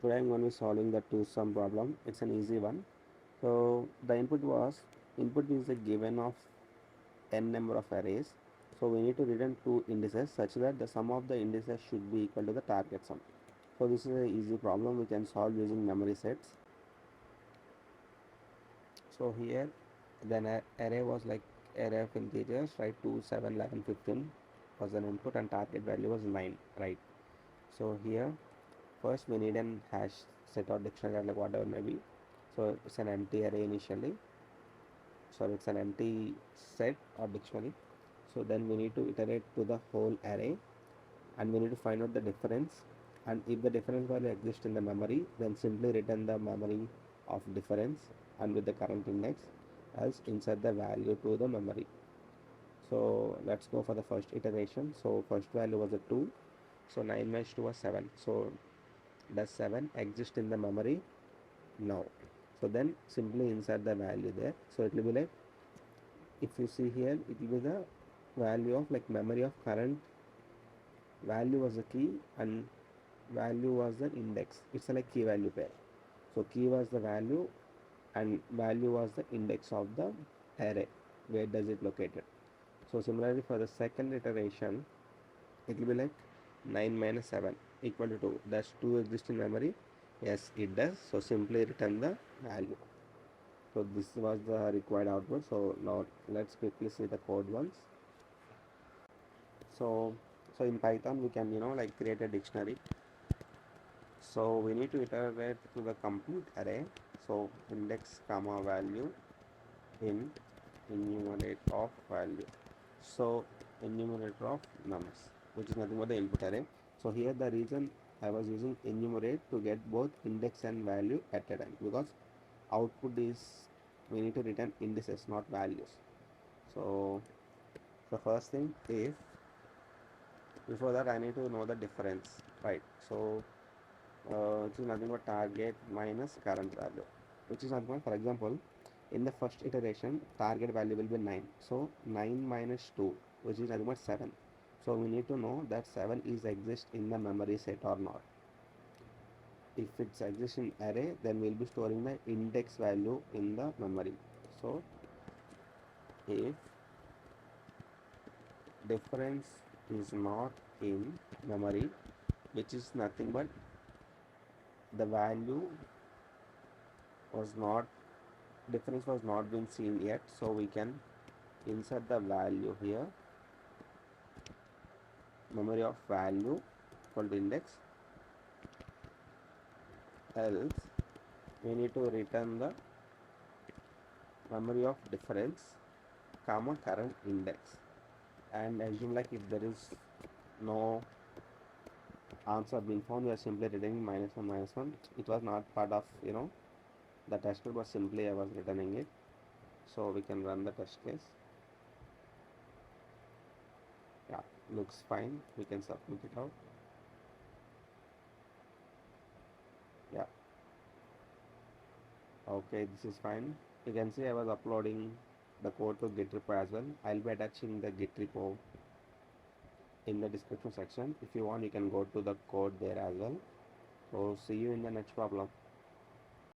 Today I'm going to be solving the TwoSum problem. It's an easy one. So the input is a given of n number of arrays. So we need to return two indices such that the sum of the indices should be equal to the target sum. So this is an easy problem we can solve using memory sets. So here then array was like array of integers, right? 2, 7, 11, 15 was an input and target value was 9, right? So here first we need an hash set or dictionary, like whatever maybe. So it's an empty array initially. Sorry, it's an empty set or dictionary. So then we need to iterate to the whole array and we need to find out the difference. And if the difference value exists in the memory, then simply return the memory of difference and with the current index, else insert the value to the memory. So let's go for the first iteration. So first value was a 2. So 9 minus 2 was 7. So does 7 exist in the memory? No. So then simply insert the value there. So it will be like, if you see here, it will be the value of like memory of current value was the key and value was the index. It's a like key value pair. So key was the value and value was the index of the array. Where does it located? So similarly for the second iteration, it will be like 9 minus 7 equal to 2. Does 2 exist in memory? Yes, it does. So simply return the value. So this was the required output. So now let's quickly see the code once. So in Python we can like create a dictionary. So we need to iterate to the complete array. So index comma value in enumerator of value. So enumerator of nums, which is nothing but the input array. So here the reason I was using enumerate to get both index and value at a time, because output is we need to return indices, not values. So the first thing, if before that I need to know the difference, right? So which is nothing but target minus current value, which is nothing but, for example, in the first iteration target value will be 9. So 9 minus 2, which is nothing but 7. So we need to know that 7 is exist in the memory set or not. If it's exists in array, then we'll be storing the index value in the memory. So if difference is not in memory, which is nothing but the value was not difference was not been seen yet, so we can insert the value here, memory of value equal to index, else we need to return the memory of difference comma current index, and assume like if there is no answer being found, we are simply returning -1 -1. It was not part of the test code, but simply I was returning it. So we can run the test case. Yeah, looks fine. We can submit it out. Yeah, okay, this is fine. You can see I was uploading the code to Git repo as well. I'll be attaching the Git repo in the description section. If you want, you can go to the code there as well. So see you in the next problem.